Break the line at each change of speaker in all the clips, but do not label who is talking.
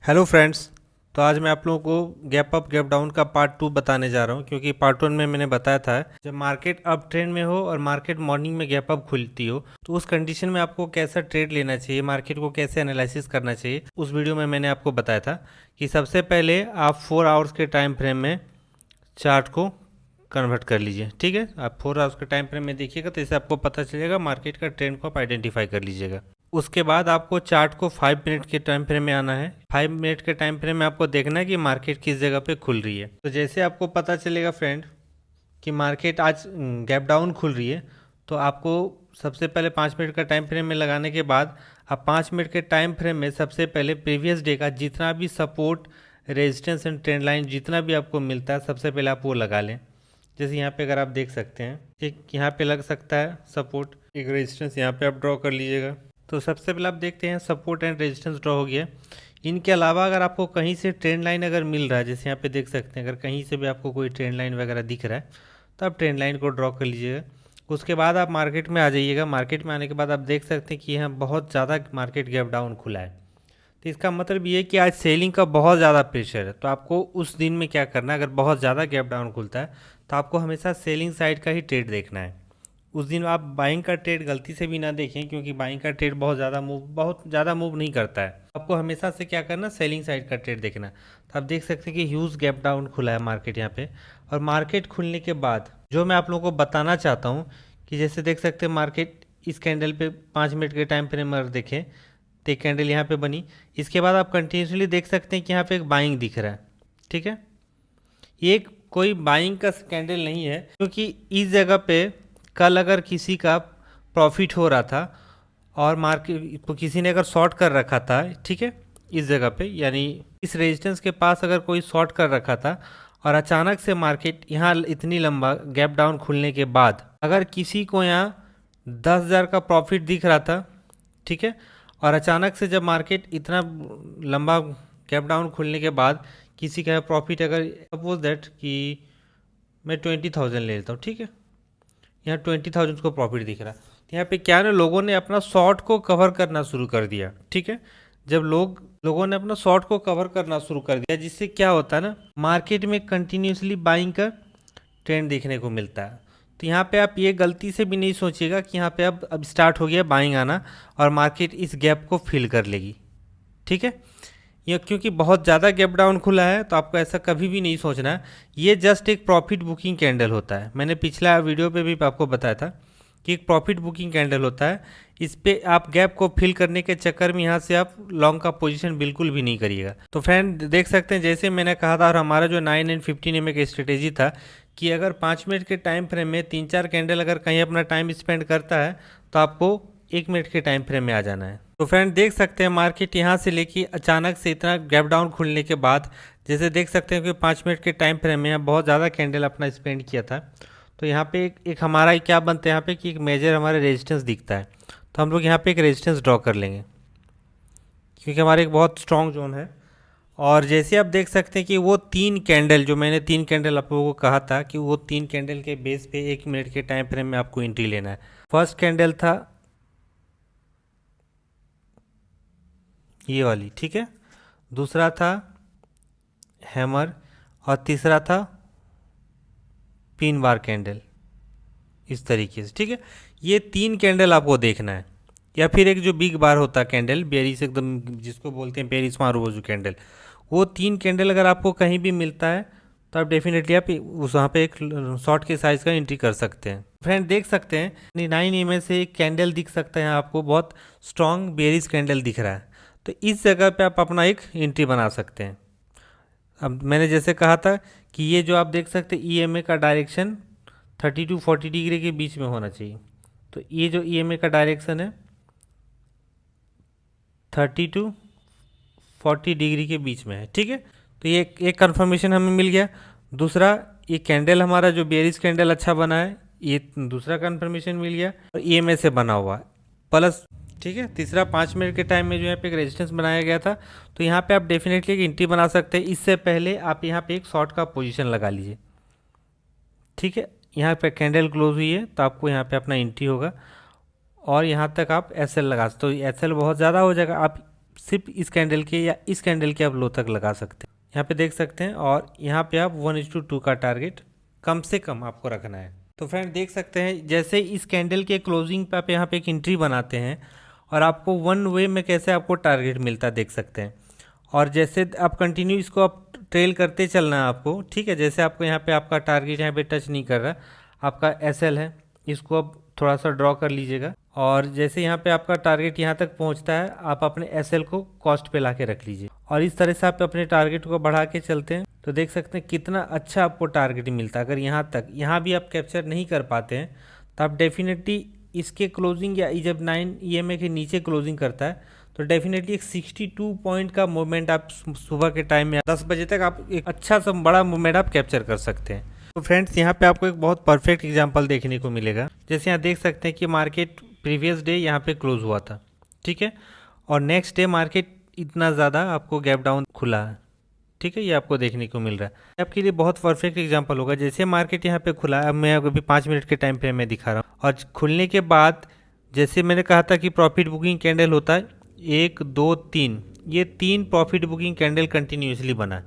Hello friends. तो आज मैं आप लोगों को गैप अप गैप डाउन का पार्ट 2 बताने जा रहा हूं, क्योंकि पार्ट 1 में मैंने बताया था जब मार्केट अप ट्रेंड में हो और मार्केट मॉर्निंग में गैप अप खुलती हो तो उस कंडीशन में आपको कैसा ट्रेड लेना चाहिए, मार्केट को कैसे एनालिसिस करना चाहिए। उस वीडियो में मैंने आपको बताया था कि सबसे पहले आप 4 आवर्स के टाइम फ्रेम में चार्ट को कन्वर्ट कर लीजिए। ठीक है, आप 4 आवर्स के टाइम फ्रेम में देखिएगा तो इससे आपको पता चलेगा, मार्केट का ट्रेंड को आप आइडेंटिफाई कर लीजिएगा। उसके बाद आपको चार्ट को 5 मिनट के टाइम फ्रेम में आना है। 5 मिनट के टाइम फ्रेम में आपको देखना है कि मार्केट किस जगह पे खुल रही है। तो जैसे आपको पता चलेगा फ्रेंड कि मार्केट आज गैप डाउन खुल रही है, तो आपको सबसे पहले 5 मिनट का टाइम फ्रेम में लगाने के बाद आप 5 मिनट के टाइम फ्रेम में सबसे पहले प्रीवियस डे का जितना भी support, resistance and trend line जितना भी आपको मिलता है सबसे पहले आप वो लगा लें। जैसे यहाँ पे अगर आप देख सकते हैं, एक यहाँ पे लग सकता है सपोर्ट, एक रेजिस्टेंस यहाँ पे आप ड्रॉ कर लीजिएगा। तो सबसे पहले आप देखते हैं सपोर्ट एंड रेजिस्टेंस ड्रॉ हो गया। इनके अलावा अगर आपको कहीं से ट्रेंड लाइन अगर मिल रहा है, जैसे यहाँ पे देख सकते हैं, अगर कहीं से भी आपको कोई ट्रेंड लाइन वगैरह दिख रहा है तो आप ट्रेंड लाइन को ड्रॉ कर लीजिएगा। उसके बाद आप मार्केट में आ जाइएगा। मार्केट में आने के बाद आप देख सकते हैं कि यहाँ बहुत ज़्यादा मार्केट गैप डाउन खुला है। तो इसका मतलब ये है कि आज सेलिंग का बहुत ज़्यादा प्रेशर है। तो आपको उस दिन में क्या करना है, अगर बहुत ज़्यादा गैप डाउन खुलता है तो आपको हमेशा सेलिंग साइड का ही ट्रेड देखना है। उस दिन आप बाइंग का ट्रेड गलती से भी ना देखें, क्योंकि बाइंग का ट्रेड बहुत ज़्यादा मूव नहीं करता है। आपको हमेशा से क्या करना, सेलिंग साइड का ट्रेड देखना। तो आप देख सकते हैं कि ह्यूज गैप डाउन खुला है मार्केट यहाँ पे। और मार्केट खुलने के बाद जो मैं आप लोगों को बताना चाहता हूँ कि जैसे देख सकते हैं मार्केट इस कैंडल पे 5 मिनट के टाइम फ्रेम में देखें तो एक कैंडल यहाँ पे बनी। इसके बाद आप कंटिन्यूसली देख सकते हैं कि यहाँ पे एक बाइंग दिख रहा है। ठीक है, ये कोई बाइंग का कैंडल नहीं है, क्योंकि इस जगह पे कल अगर किसी का प्रॉफिट हो रहा था और मार्केट तो किसी ने अगर शॉर्ट कर रखा था, ठीक है, इस जगह पे यानी इस रेजिस्टेंस के पास अगर कोई शॉर्ट कर रखा था और अचानक से मार्केट यहाँ इतनी लंबा गैप डाउन खुलने के बाद अगर किसी को यहाँ 10,000 का प्रॉफिट दिख रहा था, ठीक है, और अचानक से जब मार्केट इतना लंबा गैप डाउन खुलने के बाद किसी का प्रॉफिट, अगर सपोज दैट कि मैं 20,000 ले लेता हूँ, ठीक है, यहाँ 20,000 को प्रॉफिट दिख रहा है, तो यहाँ पे क्या ना, लोगों ने अपना शॉर्ट को कवर करना शुरू कर दिया। ठीक है, जब लोगों ने अपना शॉर्ट को कवर करना शुरू कर दिया, जिससे क्या होता है ना, मार्केट में कंटिन्यूसली बाइंग का ट्रेंड देखने को मिलता है। तो यहाँ पे आप ये गलती से भी नहीं सोचिएगा कि यहाँ पे अब स्टार्ट हो गया बाइंग आना और मार्केट इस गैप को फिल कर लेगी। ठीक है, ये क्योंकि बहुत ज़्यादा गैप डाउन खुला है तो आपको ऐसा कभी भी नहीं सोचना है। ये जस्ट एक प्रॉफिट बुकिंग कैंडल होता है। मैंने पिछला वीडियो पे भी आपको बताया था कि एक प्रॉफिट बुकिंग कैंडल होता है। इस पे आप गैप को फिल करने के चक्कर में यहाँ से आप लॉन्ग का पोजीशन बिल्कुल भी नहीं करिएगा। तो फ्रेंड देख सकते हैं, जैसे मैंने कहा था, और हमारा जो 9 एंड 15 एम का स्ट्रेटेजी था कि अगर 5 मिनट के टाइम फ्रेम में 3-4 कैंडल अगर कहीं अपना टाइम स्पेंड करता है तो आपको 1 मिनट के टाइम फ्रेम में आ जाना है। तो फ्रेंड देख सकते हैं मार्केट यहाँ से लेके अचानक से इतना गैप डाउन खुलने के बाद, जैसे देख सकते हैं कि 5 मिनट के टाइम फ्रेम में यहाँ बहुत ज़्यादा कैंडल अपना स्पेंड किया था। तो यहाँ पे एक हमारा क्या बनता है यहाँ पे कि एक मेजर हमारे रेजिस्टेंस दिखता है। तो हम लोग यहाँ पे एक रेजिस्टेंस ड्रॉ कर लेंगे, क्योंकि हमारे एक बहुत स्ट्रॉन्ग जोन है। और जैसे आप देख सकते हैं कि वो 3 कैंडल, जो मैंने 3 कैंडल आप लोगों को कहा था कि वो 3 कैंडल के बेस पे 1 मिनट के टाइम फ्रेम में आपको एंट्री लेना है। फर्स्ट कैंडल था ये वाली, ठीक है, दूसरा था हैमर और तीसरा था पिन बार कैंडल, इस तरीके से। ठीक है, ये 3 कैंडल आपको देखना है। या फिर एक जो बिग बार होता है कैंडल, बेरिस एकदम जिसको बोलते हैं बेरिस मारूबोजू कैंडल, वो 3 कैंडल अगर आपको कहीं भी मिलता है तो आप डेफिनेटली आप उस वहाँ पे एक शॉर्ट के साइज़ का एंट्री कर सकते हैं। फ्रेंड देख सकते हैं 9 एम से एक कैंडल दिख सकता है, यहाँ आपको बहुत स्ट्रॉन्ग बेरिस कैंडल दिख रहा है। तो इस जगह पे आप अपना एक एंट्री बना सकते हैं। अब मैंने जैसे कहा था कि ये जो आप देख सकते हैं ईएमए का डायरेक्शन 30 to 40 डिग्री के बीच में होना चाहिए। तो ये जो ईएमए का डायरेक्शन है 30 to 40 डिग्री के बीच में है। ठीक है, तो ये एक कंफर्मेशन हमें मिल गया। दूसरा, ये कैंडल हमारा जो बेरिस कैंडल अच्छा बना है, ये दूसरा कंफर्मेशन मिल गया और ईएमए से बना हुआ प्लस। ठीक है, तीसरा 5 मिनट के टाइम में जो यहाँ पे एक रेजिस्टेंस बनाया गया था, तो यहाँ पे आप डेफिनेटली एक एंट्री बना सकते हैं। इससे पहले आप यहाँ पे एक शॉर्ट का पोजीशन लगा लीजिए। ठीक है, यहाँ पे कैंडल क्लोज हुई है तो आपको यहाँ पे अपना एंट्री होगा और यहाँ तक आप एसएल लगा सकते हो। तो एसएल बहुत ज़्यादा हो जाएगा, आप सिर्फ इस कैंडल के या इस कैंडल के आप लो तक लगा सकते हैं, यहाँ पे देख सकते हैं। और यहाँ पे आप 1:2 का टारगेट कम से कम आपको रखना है। तो फ्रेंड देख सकते हैं जैसे इस कैंडल के क्लोजिंग पे आप यहाँ पे एक एंट्री बनाते हैं और आपको वन वे में कैसे आपको टारगेट मिलता है देख सकते हैं। और जैसे आप कंटिन्यू इसको आप ट्रेल करते चलना है आपको, ठीक है। जैसे आपको यहाँ पे आपका टारगेट यहाँ पे टच नहीं कर रहा, आपका एसएल है, इसको आप थोड़ा सा ड्रॉ कर लीजिएगा। और जैसे यहाँ पे आपका टारगेट यहाँ तक पहुँचता है, आप अपने एसएल को कॉस्ट पे ला के रख लीजिए और इस तरह से आप अपने टारगेट को बढ़ा के चलते हैं तो देख सकते हैं कितना अच्छा आपको टारगेट मिलता है। अगर यहाँ भी आप कैप्चर नहीं कर पाते हैं तो आप डेफिनेटली इसके क्लोजिंग या जब 9 EMA के नीचे क्लोजिंग करता है तो डेफिनेटली एक 62 पॉइंट का मूवमेंट आप सुबह के टाइम में 10 बजे तक आप एक अच्छा सा बड़ा मूवमेंट आप कैप्चर कर सकते हैं। तो फ्रेंड्स यहाँ पे आपको एक बहुत परफेक्ट एग्जांपल देखने को मिलेगा। जैसे यहाँ देख सकते हैं कि मार्केट प्रीवियस डे यहाँ पे क्लोज हुआ था, ठीक है, और नेक्स्ट डे मार्केट इतना ज़्यादा आपको गैप डाउन खुला है, ठीक है, ये आपको देखने को मिल रहा है। आपके लिए बहुत परफेक्ट एग्जांपल होगा। जैसे मार्केट यहाँ पे खुला, अब मैं अभी 5 मिनट के टाइम फ्रेम में दिखा रहा हूँ और खुलने के बाद जैसे मैंने कहा था कि प्रॉफिट बुकिंग कैंडल होता है 1 2 3, ये 3 प्रॉफिट बुकिंग कैंडल कंटिन्यूसली बना,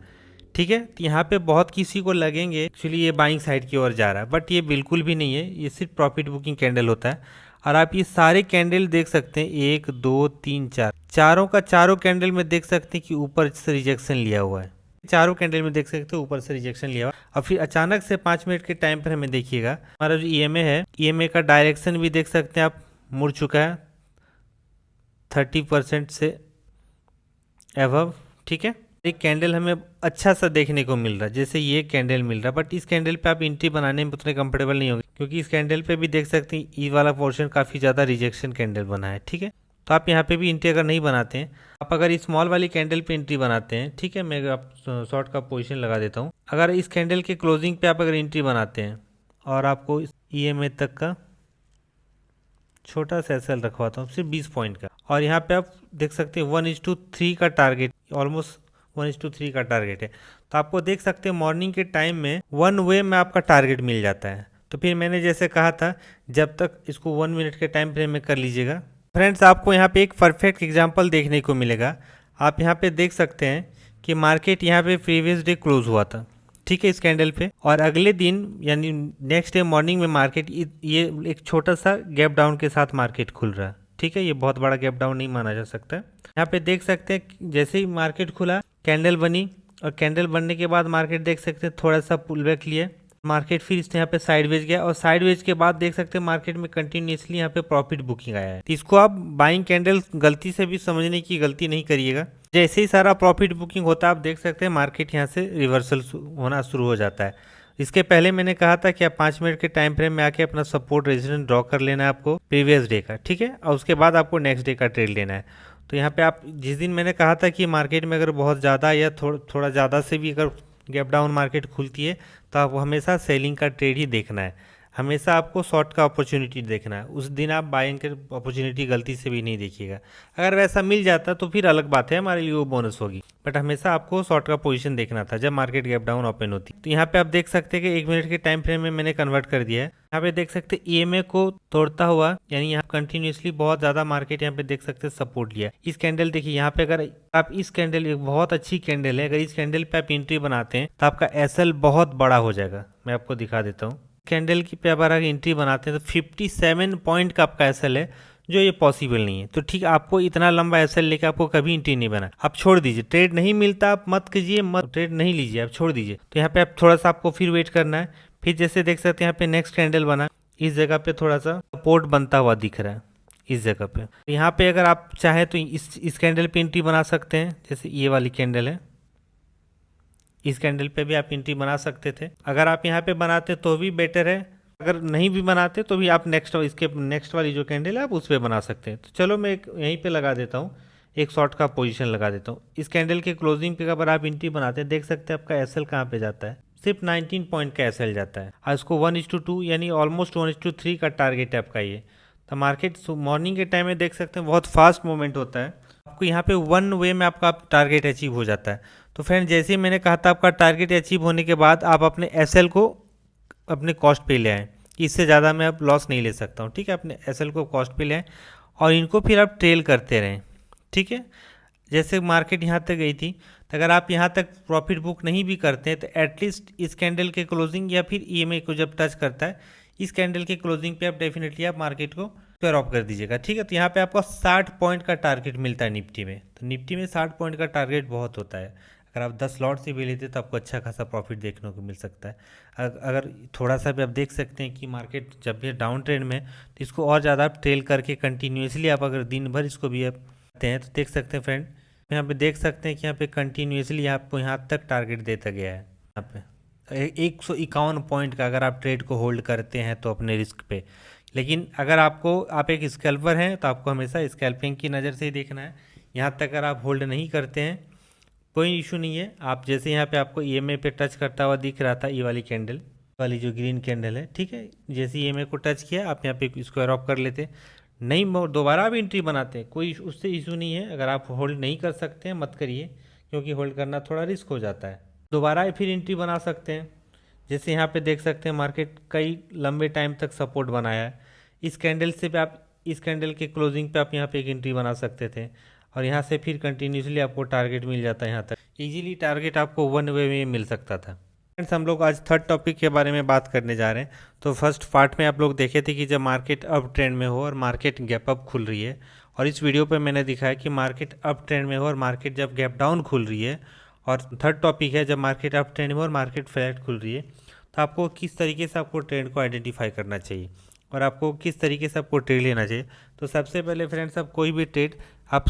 ठीक है। तो यहाँ पे बहुत किसी को लगेंगे एक्चुअली ये बाइंग साइड की ओर जा रहा है, बट ये बिल्कुल भी नहीं है, ये सिर्फ प्रॉफिट बुकिंग कैंडल होता है। और आप ये सारे कैंडल देख सकते हैं 1 2 3 4, चारों का चारों कैंडल में देख सकते हैं कि ऊपर से रिजेक्शन लिया हुआ है, चारों कैंडल में देख सकते हो ऊपर से रिजेक्शन लिया हुआ। और फिर अचानक से 5 मिनट के टाइम पर हमें देखिएगा हमारा जो EMA है, EMA का डायरेक्शन भी देख सकते हैं आप मुड़ चुका है 30% से एबव, ठीक है। एक कैंडल हमें अच्छा सा देखने को मिल रहा है, जैसे ये कैंडल मिल रहा है, बट इस कैंडल पे आप एंट्री बनाने में उतने कंफर्टेबल नहीं होंगे क्योंकि इस कैंडल पे भी देख सकते हैं ई वाला पोर्शन काफ़ी ज़्यादा रिजेक्शन कैंडल बना है, ठीक है। तो आप यहाँ पे भी एंट्री अगर नहीं बनाते हैं, आप अगर इस स्मॉल वाली कैंडल पे एंट्री बनाते हैं, ठीक है, मैं आप शॉर्ट का पोजीशन लगा देता हूँ। अगर इस कैंडल के क्लोजिंग पे आप अगर एंट्री बनाते हैं और आपको इस EMA तक का छोटा सा एसएल रखवाता हूँ सिर्फ 20 पॉइंट का, और यहाँ पे आप देख सकते हैं 1:3 का टारगेट, ऑलमोस्ट 1:3 का टारगेट है। तो आपको देख सकते हैं मॉर्निंग के टाइम में वन वे में आपका टारगेट मिल जाता है। तो फिर मैंने जैसे कहा था जब तक इसको 1 मिनट के टाइम फ्रेम में कर लीजिएगा। फ्रेंड्स आपको यहाँ पे एक परफेक्ट एग्जांपल देखने को मिलेगा। आप यहाँ पे देख सकते हैं कि मार्केट यहाँ पे प्रीवियस डे क्लोज हुआ था, ठीक है, इस कैंडल पे, और अगले दिन यानी नेक्स्ट डे मॉर्निंग में मार्केट ये एक छोटा सा गैप डाउन के साथ मार्केट खुल रहा है, ठीक है, ये बहुत बड़ा गैप डाउन नहीं माना जा सकता। यहाँ पे देख सकते हैं जैसे ही मार्केट खुला कैंडल बनी और कैंडल बनने के बाद मार्केट देख सकते हैं थोड़ा सा पुल बैक लिया, मार्केट फिर इसने यहाँ पे साइडवेज गया और साइडवेज के बाद देख सकते हैं मार्केट में कंटिन्यूसली यहाँ पे प्रॉफिट बुकिंग आया है। तो इसको आप बाइंग कैंडल गलती से भी समझने की गलती नहीं करिएगा। जैसे ही सारा प्रॉफिट बुकिंग होता है आप देख सकते हैं मार्केट यहाँ से रिवर्सल होना शुरू हो जाता है। इसके पहले मैंने कहा था कि आप 5 मिनट के टाइम फ्रेम में आके अपना सपोर्ट रेजिस्टेंस ड्रॉ कर लेना है आपको प्रीवियस डे का, ठीक है, और उसके बाद आपको नेक्स्ट डे का ट्रेड लेना है। तो यहाँ पे आप जिस दिन मैंने कहा था कि मार्केट में अगर बहुत ज़्यादा या थोड़ा ज़्यादा से भी अगर गैप डाउन मार्केट खुलती है तो आपको हमेशा सेलिंग का ट्रेड ही देखना है, हमेशा आपको शॉर्ट का अपॉर्चुनिटी देखना है। उस दिन आप बाइंग की अपॉर्चुनिटी गलती से भी नहीं देखिएगा। अगर वैसा मिल जाता तो फिर अलग बात है, हमारे लिए वो बोनस होगी, बट हमेशा आपको शॉर्ट का पोजीशन देखना था जब मार्केट गैप डाउन ओपन होती। तो यहाँ पे आप देख सकते हैं कि 1 मिनट के टाइम फ्रेम में मैंने कन्वर्ट कर दिया है। यहाँ पे देख सकते हैं EMA को तोड़ता हुआ, यानी यहाँ कंटिन्यूसली बहुत ज़्यादा मार्केट यहाँ पे देख सकते हैं सपोर्ट लिया। इस कैंडल देखिए यहाँ पे, अगर आप इस कैंडल, एक बहुत अच्छी कैंडल है, अगर इस कैंडल पे आप एंट्री बनाते हैं तो आपका SL बहुत बड़ा हो जाएगा। मैं आपको दिखा देता हूँ, कैंडल की पे अगर एंट्री बनाते हैं तो 57 पॉइंट का आपका SL है, जो ये पॉसिबल नहीं है। तो ठीक, आपको इतना लंबा SL लेकर आपको कभी एंट्री नहीं बना, आप छोड़ दीजिए। ट्रेड नहीं मिलता आप मत कीजिए, मत ट्रेड नहीं लीजिए, आप छोड़ दीजिए। तो यहाँ पे आप थोड़ा सा आपको फिर वेट करना है। फिर जैसे देख सकते हैं यहाँ पे नेक्स्ट कैंडल बना, इस जगह पे थोड़ा सा सपोर्ट बनता हुआ दिख रहा है इस जगह पे। यहाँ पे अगर आप चाहें तो इस कैंडल पे एंट्री बना सकते हैं, जैसे ये वाली कैंडल है, इस कैंडल पे भी आप एंट्री बना सकते थे। अगर आप यहाँ पे बनाते तो भी बेटर है, अगर नहीं भी बनाते तो भी आप इसके नेक्स्ट वाली जो कैंडल है आप उस पर बना सकते हैं। तो चलो मैं यहीं पे लगा देता हूँ, एक शॉर्ट का पोजीशन लगा देता हूँ। इस कैंडल के क्लोजिंग पे अगर आप एंट्री बनाते हैं, देख सकते हैं आपका SL कहाँ पे जाता है, सिर्फ 19 पॉइंट का SL जाता है और इसको 1:2 यानी ऑलमोस्ट 1:3 का टारगेट है आपका ये। तो मार्केट मॉर्निंग के टाइम में देख सकते हैं बहुत फास्ट मूवमेंट होता है, आपको यहाँ पे वन वे में आपका टारगेट अचीव हो जाता है। तो फ्रेंड जैसे ही मैंने कहा था आपका टारगेट अचीव होने के बाद आप अपने SL को अपने कॉस्ट पे ले आएँ, इससे ज़्यादा मैं अब लॉस नहीं ले सकता हूँ, ठीक है। अपने SL को कॉस्ट पे ले आएँ और इनको फिर आप ट्रेल करते रहें, ठीक है। जैसे मार्केट यहाँ तक गई थी, तो अगर आप यहाँ तक प्रॉफिट बुक नहीं भी करते हैं तो एटलीस्ट इस कैंडल के क्लोजिंग या फिर ईएमए को जब टच करता है, इस कैंडल के क्लोजिंग पे आप डेफिनेटली आप मार्केट को स्क्वायर ऑफ कर दीजिएगा। ठीक है, तो यहाँ पे आपको 60 पॉइंट का टारगेट मिलता है निफ्टी में। तो निफ्टी में 60 पॉइंट का टारगेट बहुत होता है। अगर आप 10 लॉट से भी लेते तो आपको अच्छा खासा प्रॉफिट देखने को मिल सकता है। अगर थोड़ा सा भी आप देख सकते हैं कि मार्केट जब भी डाउन ट्रेंड में, तो इसको और ज़्यादा आप ट्रेल करके कंटिन्यूसली आप अगर दिन भर इसको भी आप करते हैं तो देख सकते हैं फ्रेंड, यहाँ पे देख सकते हैं कि यहाँ पे कंटिन्यूसली आपको यहाँ तक टारगेट देता गया है। यहाँ पे 151 पॉइंट का अगर आप ट्रेड को होल्ड करते हैं तो अपने रिस्क पे। लेकिन अगर आप एक स्कैल्पर हैं तो आपको हमेशा स्कैल्पिंग की नज़र से ही देखना है। यहाँ तक अगर आप होल्ड नहीं करते हैं कोई इशू नहीं है। आप जैसे यहाँ पे आपको ईएमए पे टच करता हुआ दिख रहा था, ये वाली कैंडल वाली जो ग्रीन कैंडल है, ठीक है, जैसे ईएमए को टच किया आप यहाँ पे स्क्वायर ऑफ कर लेते, नहीं दोबारा भी एंट्री बनाते हैं, कोई उससे इशू नहीं है। अगर आप होल्ड नहीं कर सकते हैं मत करिए, क्योंकि होल्ड करना थोड़ा रिस्क हो जाता है। दोबारा फिर एंट्री बना सकते हैं। जैसे यहाँ पे देख सकते हैं मार्केट कई लंबे टाइम तक सपोर्ट बनाया है। इस कैंडल से भी आप इस कैंडल के क्लोजिंग पे आप यहाँ पे एक एंट्री बना सकते थे और यहाँ से फिर कंटिन्यूसली आपको टारगेट मिल जाता है। यहाँ तक इजीली टारगेट आपको वन वे में मिल सकता था। फ्रेंड्स, हम लोग आज थर्ड टॉपिक के बारे में बात करने जा रहे हैं। तो फर्स्ट पार्ट में आप लोग देखे थे कि जब मार्केट अप ट्रेंड में हो और मार्केट गैप अप खुल रही है, और इस वीडियो पे मैंने दिखाया कि मार्केट अप ट्रेंड में हो और मार्केट जब गैप डाउन खुल रही है। और थर्ड टॉपिक है जब मार्केट अप ट्रेंड में हो और मार्केट फ्लैट खुल रही है, तो आपको किस तरीके से आपको ट्रेंड को आइडेंटिफाई करना चाहिए और आपको किस तरीके से आपको ट्रेड लेना चाहिए। तो सबसे पहले फ्रेंड्स, आप कोई भी ट्रेड आप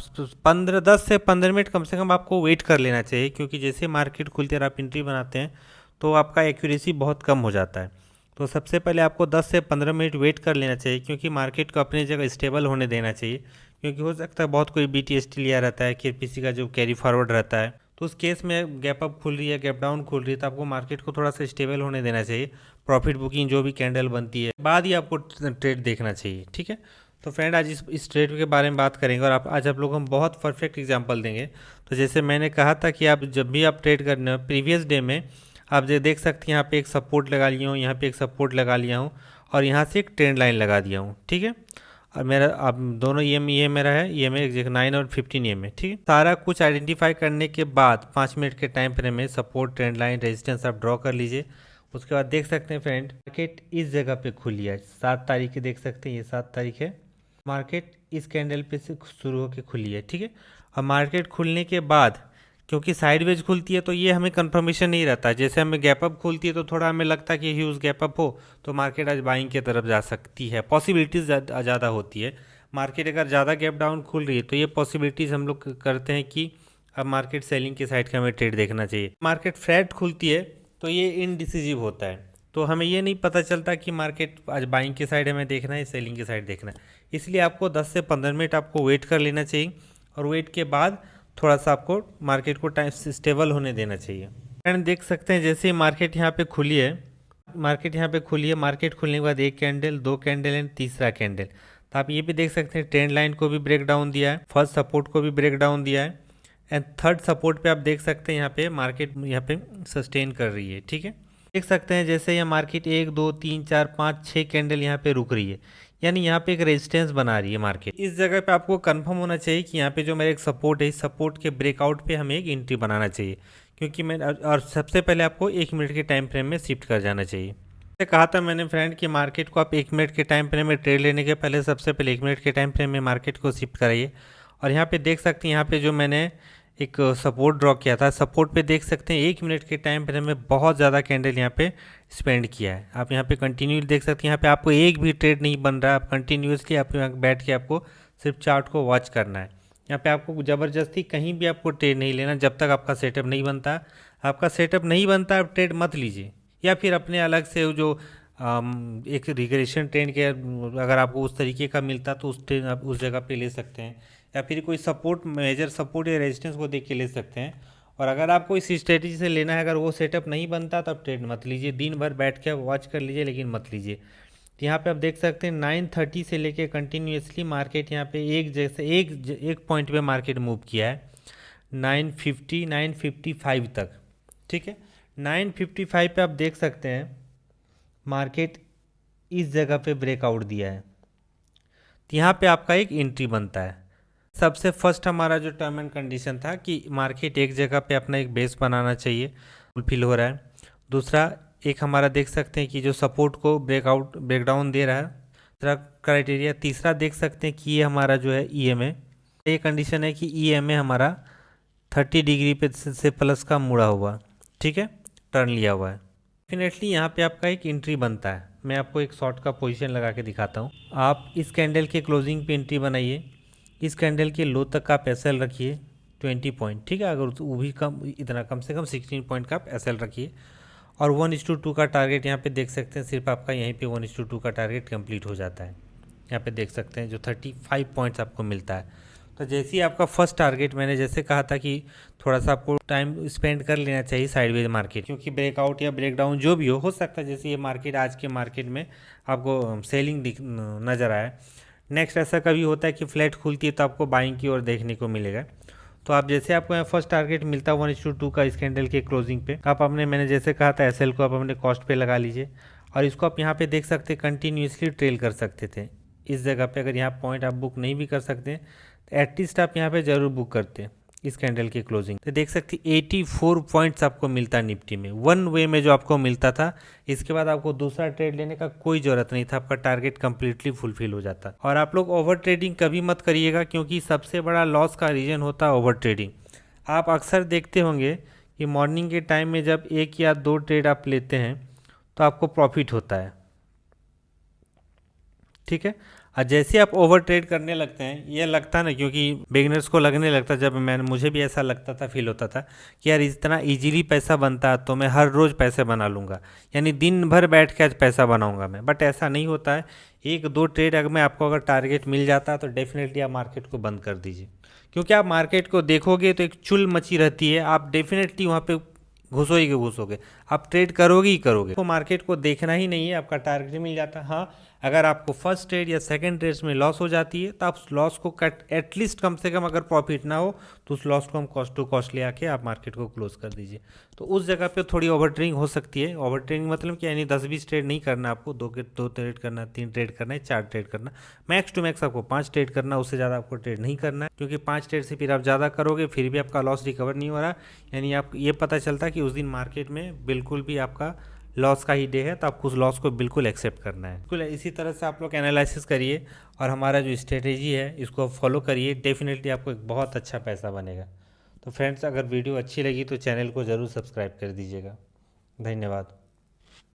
10 से 15 मिनट कम से कम आपको वेट कर लेना चाहिए, क्योंकि जैसे मार्केट खुलती है और आप एंट्री बनाते हैं तो आपका एक्यूरेसी बहुत कम हो जाता है। तो सबसे पहले आपको 10 से 15 मिनट वेट कर लेना चाहिए, क्योंकि मार्केट को अपनी जगह स्टेबल होने देना चाहिए। क्योंकि हो सकता है बहुत कोई बीटीएसटी लिया रहता है, केपीसी का जो कैरी फॉरवर्ड रहता है, तो उस केस में गैप अप खुल रही है, गैप डाउन खुल रही है, तो आपको मार्केट को थोड़ा सा स्टेबल होने देना चाहिए। प्रॉफिट बुकिंग जो भी कैंडल बनती है बाद ही आपको ट्रेड देखना चाहिए। ठीक है, तो फ्रेंड आज इस ट्रेड के बारे में बात करेंगे और आज आप लोग हम बहुत परफेक्ट एग्जांपल देंगे। तो जैसे मैंने कहा था कि आप जब भी आप ट्रेड करने प्रीवियस डे में आप जो देख सकते हैं यहाँ पे एक सपोर्ट लगा लिया हूँ, यहाँ पे एक सपोर्ट लगा लिया हूँ और यहाँ से एक ट्रेंड लाइन लगा दिया हूँ। ठीक है, और मेरा अब दोनों ये मेरा है, ये मेरे 9 और 15 ये में। ठीक है, सारा कुछ आइडेंटिफाई करने के बाद 5 मिनट के टाइम फ्रेम में सपोर्ट, ट्रेंड लाइन, रेजिस्टेंस आप ड्रॉ कर लीजिए। उसके बाद देख सकते हैं फ्रेंड मार्केट इस जगह पे खुली है, 7 तारीख देख सकते हैं, ये 7 तारीख है। मार्केट इस कैंडल पे से शुरू होकर खुली है। ठीक है, और मार्केट खुलने के बाद क्योंकि साइडवेज खुलती है तो ये हमें कंफर्मेशन नहीं रहता। जैसे हमें गैप अप खुलती है तो थोड़ा हमें लगता है कि ह्यूज गैप अप हो तो मार्केट आज बाइंग की तरफ जा सकती है, पॉसिबिलिटीज़ ज़्यादा होती है। मार्केट अगर ज़्यादा गैप डाउन खुल रही है तो ये पॉसिबिलिटीज़ हम लोग करते हैं कि अब मार्केट सेलिंग के साइड का हमें ट्रेड देखना चाहिए। मार्केट फ्लैट खुलती है तो ये इनडिसिजिव होता है, तो हमें ये नहीं पता चलता कि मार्केट आज बाइंग के साइड हमें देखना है, सेलिंग के साइड देखना है। इसलिए आपको 10 से 15 मिनट आपको वेट कर लेना चाहिए और वेट के बाद थोड़ा सा आपको मार्केट को टाइम स्टेबल होने देना चाहिए। एंड देख सकते हैं जैसे मार्केट यहाँ पे खुली है, मार्केट खुलने के बाद एक कैंडल, 2 कैंडल एंड तीसरा कैंडल। तो आप ये भी देख सकते हैं ट्रेंड लाइन को भी ब्रेक डाउन दिया है, फर्स्ट सपोर्ट को भी ब्रेक डाउन दिया है एंड थर्ड सपोर्ट पे आप देख सकते हैं यहाँ पे मार्केट यहाँ पे सस्टेन कर रही है। ठीक है, देख सकते हैं जैसे यहाँ मार्केट 1 2 3 4 5 6 कैंडल यहाँ पे रुक रही है, यानी यहाँ पे एक रेजिस्टेंस बना रही है मार्केट। इस जगह पे आपको कंफर्म होना चाहिए कि यहाँ पे जो मेरा एक सपोर्ट है, इस सपोर्ट के ब्रेकआउट पे हमें एक एंट्री बनाना चाहिए, क्योंकि मैं और सबसे पहले आपको 1 मिनट के टाइम फ्रेम में शिफ्ट कर जाना चाहिए। कहा था मैंने फ्रेंड कि मार्केट को आप 1 मिनट के टाइम फ्रेम में ट्रेड लेने के पहले सबसे पहले 1 मिनट के टाइम फ्रेम में मार्केट को शिफ्ट कराइए। और यहाँ पे देख सकते हैं यहाँ पे जो मैंने एक सपोर्ट ड्रॉ किया था, सपोर्ट पे देख सकते हैं 1 मिनट के टाइम फ्रेम में बहुत ज़्यादा कैंडल यहाँ पे स्पेंड किया है। आप यहाँ पे कंटिन्यू देख सकते हैं, यहाँ पे आपको एक भी ट्रेड नहीं बन रहा है, आप कंटिन्यूसली आप यहाँ बैठ के आपको सिर्फ चार्ट को वॉच करना है। यहाँ पे आपको ज़बरदस्ती कहीं भी आपको ट्रेड नहीं लेना जब तक आपका सेटअप नहीं बनता। आपका सेटअप नहीं बनता आप ट्रेड मत लीजिए, या फिर अपने अलग से जो एक रिग्रेशन ट्रेंड के अगर आपको उस तरीके का मिलता तो उस ट्रेंड आप उस जगह पे ले सकते हैं, या फिर कोई सपोर्ट मेजर सपोर्ट या रेजिस्टेंस को देख के ले सकते हैं। और अगर आपको इस स्ट्रेटजी से लेना है, अगर वो सेटअप नहीं बनता तो आप ट्रेड मत लीजिए, दिन भर बैठ के वॉच कर लीजिए लेकिन मत लीजिए। तो यहाँ पे आप देख सकते हैं 9:30 से लेके कंटिन्यूसली मार्केट यहाँ पे एक पॉइंट पे मार्केट मूव किया है 950 955 तक। ठीक है, 955 पे आप देख सकते हैं मार्केट इस जगह पे ब्रेकआउट दिया है, तो यहाँ पे आपका एक एंट्री बनता है। सबसे फर्स्ट हमारा जो टर्म एंड कंडीशन था कि मार्केट एक जगह पे अपना एक बेस बनाना चाहिए, फुलफिल हो रहा है। दूसरा एक हमारा देख सकते हैं कि जो सपोर्ट को ब्रेकडाउन दे रहा है, दूसरा क्राइटेरिया। तीसरा देख सकते हैं कि ये हमारा जो है ईएमए, ये कंडीशन है कि ईएमए हमारा 30 डिग्री पे से प्लस का मुड़ा हुआ, ठीक है, टर्न लिया हुआ है। डेफिनेटली यहाँ पे आपका एक एंट्री बनता है। मैं आपको एक शॉर्ट का पोजीशन लगा के दिखाता हूँ। आप इस कैंडल के क्लोजिंग पे एंट्री बनाइए, इस कैंडल के लो तक का आप एसएल रखिए 20 पॉइंट, ठीक है। अगर वो भी कम, इतना कम से कम 16 पॉइंट का आप एसएल रखिए। और 1:2 का टारगेट यहाँ पे देख सकते हैं, सिर्फ आपका यहीं पे 1:2 का टारगेट कंप्लीट हो जाता है। यहाँ पे देख सकते हैं जो 35 पॉइंट्स आपको मिलता है। तो जैसे ही आपका फर्स्ट टारगेट, मैंने जैसे कहा था कि थोड़ा सा आपको टाइम स्पेंड कर लेना चाहिए साइडवेज मार्केट, क्योंकि ब्रेकआउट या ब्रेकडाउन जो भी हो सकता है। जैसे ये मार्केट, आज के मार्केट में आपको सेलिंग नज़र आया। नेक्स्ट ऐसा कभी होता है कि फ्लैट खुलती है तो आपको बाइंग की ओर देखने को मिलेगा। तो आप जैसे आपको यहाँ फर्स्ट टारगेट मिलता है 1:2 का इस कैंडल के क्लोजिंग पे, आप अपने, मैंने जैसे कहा था, एसएल को आप अपने कॉस्ट पे लगा लीजिए। और इसको आप यहाँ पे देख सकते कंटिन्यूसली ट्रेल कर सकते थे इस जगह पे। अगर यहाँ पॉइंट आप बुक नहीं भी कर सकते तो एटलीस्ट आप यहाँ पे ज़रूर बुक करते इस कैंडल की क्लोजिंग। तो देख सकते 84 पॉइंट्स आपको मिलता निफ्टी में, वन वे में जो आपको मिलता था। इसके बाद आपको दूसरा ट्रेड लेने का कोई ज़रूरत नहीं था, आपका टारगेट कंप्लीटली फुलफिल हो जाता। और आप लोग ओवर ट्रेडिंग कभी मत करिएगा, क्योंकि सबसे बड़ा लॉस का रीज़न होता है ओवर ट्रेडिंग। आप अक्सर देखते होंगे कि मॉर्निंग के टाइम में जब 1 या 2 ट्रेड आप लेते हैं तो आपको प्रॉफिट होता है, ठीक है। और जैसे आप ओवर ट्रेड करने लगते हैं, ये लगता है ना, क्योंकि बिगनर्स को लगने लगता, जब मुझे भी ऐसा लगता था, फील होता था कि यार इतना इजीली पैसा बनता है तो मैं हर रोज़ पैसे बना लूँगा, यानी दिन भर बैठ के आज पैसा बनाऊँगा मैं। बट ऐसा नहीं होता है। 1-2 ट्रेड अगर मैं आपको अगर टारगेट मिल जाता है तो डेफिनेटली आप मार्केट को बंद कर दीजिए, क्योंकि आप मार्केट को देखोगे तो एक चुल मची रहती है। आप डेफिनेटली वहाँ पे घुसोगे, आप ट्रेड करोगे ही करोगे। तो मार्केट को देखना ही नहीं है, आपका टारगेट मिल जाता है। हाँ, अगर आपको फर्स्ट ट्रेड या सेकंड ट्रेड्स में लॉस हो जाती है तो आप लॉस को कट, एटलीस्ट कम से कम अगर प्रॉफिट ना हो तो उस लॉस को हम कॉस्ट टू कॉस्ट ले आके आप मार्केट को क्लोज कर दीजिए। तो उस जगह पे थोड़ी ओवर ट्रेडिंग हो सकती है। ओवर ट्रेडिंग मतलब कि यानी 10-20 ट्रेड नहीं करना आपको, 2 ट्रेड करना, 3 ट्रेड करना है, 4 ट्रेड करना, मैक्स टू मैक्स आपको 5 ट्रेड करना, उससे ज़्यादा आपको ट्रेड नहीं करना है। क्योंकि 5 ट्रेड से फिर आप ज़्यादा करोगे फिर भी आपका लॉस रिकवर नहीं हो रहा, यानी आप ये पता चलता है कि उस दिन मार्केट में बिल्कुल भी आपका लॉस का ही डे है, तो आपको उस लॉस को बिल्कुल एक्सेप्ट करना है। बिल्कुल इसी तरह से आप लोग एनालिसिस करिए और हमारा जो स्ट्रेटेजी है इसको फॉलो करिए, डेफिनेटली आपको एक बहुत अच्छा पैसा बनेगा। तो फ्रेंड्स, अगर वीडियो अच्छी लगी तो चैनल को ज़रूर सब्सक्राइब कर दीजिएगा। धन्यवाद।